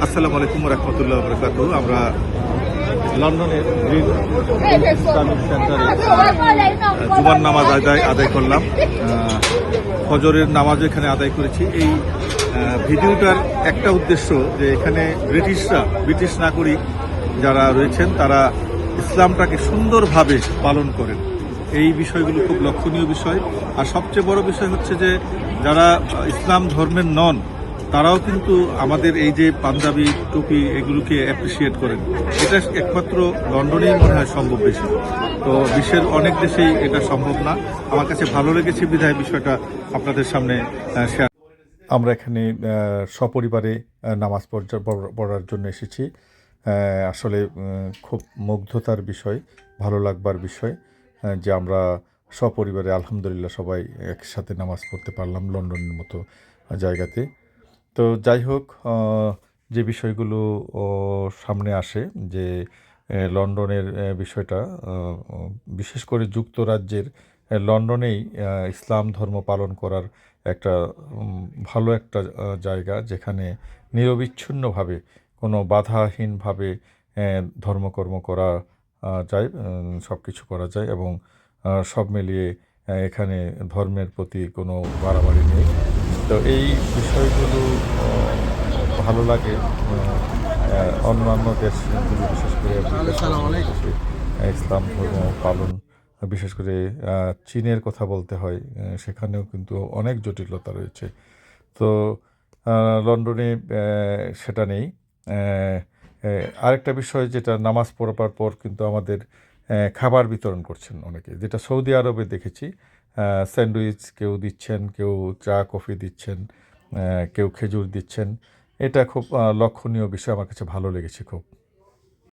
আসসালামু আলাইকুম রহমতুল্লাহ বরকাত। আমরা লন্ডনের গ্রিন ইসলামিক সেন্টারে জুমার নামাজ আদায় করলাম। ফজরের নামাজ এখানে আদায় করেছি। এই ভিডিওটার একটা উদ্দেশ্য যে এখানে ব্রিটিশ নাগরিক যারা রয়েছেন তারা ইসলামটাকে সুন্দরভাবে পালন করেন। এই বিষয়গুলো খুব লক্ষণীয় বিষয়। আর সবচেয়ে বড় বিষয় হচ্ছে যে যারা ইসলাম ধর্মের নন তারাও কিন্তু আমাদের এই যে পাঞ্জাবি টুপি এগুলোকে অ্যাপ্রিসিয়েট করেন। এটা একমাত্র লন্ডনেই মনে হয় সম্ভব বেশি, তো বিশ্বের অনেক দেশেই এটা সম্ভব না। আমার কাছে ভালো লেগেছে বিধায় বিষয়টা আপনাদের সামনে শেয়ার। আমরা এখানে সপরিবারে নামাজ পড়ার জন্য এসেছি। আসলে খুব মুগ্ধতার বিষয়, ভালো লাগবার বিষয় যে আমরা সপরিবারে আলহামদুলিল্লাহ সবাই একসাথে নামাজ পড়তে পারলাম লন্ডনের মতো জায়গাতে। তো যাই হোক, যে বিষয়গুলো সামনে আসে যে লন্ডনের বিষয়টা, বিশেষ করে যুক্তরাজ্যের লন্ডনেই ইসলাম ধর্ম পালন করার একটা ভালো একটা জায়গা, যেখানে নিরবিচ্ছিন্নভাবে কোনো বাধাহীনভাবে ধর্মকর্ম করা যায়, সব কিছু করা যায় এবং সব মিলিয়ে এখানে ধর্মের প্রতি কোনো বাড়াবাড়ি নেই। তো এই বিষয়গুলো ভালো লাগে। অন্যান্য দেশগুলো বিশেষ করে ইসলাম ধর্ম পালন, বিশেষ করে চীনের কথা বলতে হয়, সেখানেও কিন্তু অনেক জটিলতা রয়েছে। তো লন্ডনে সেটা নেই। আরেকটা বিষয় যেটা, নামাজ পড়বার পর কিন্তু আমাদের খাবার বিতরণ করছেন অনেকে, যেটা সৌদি আরবে দেখেছি। স্যান্ডউইচ কেউ দিচ্ছেন, কেউ চা কফি দিচ্ছেন, কেউ খেজুর দিচ্ছেন। এটা খুব লক্ষণীয় বিষয়, আমার কাছে ভালো লেগেছে খুব।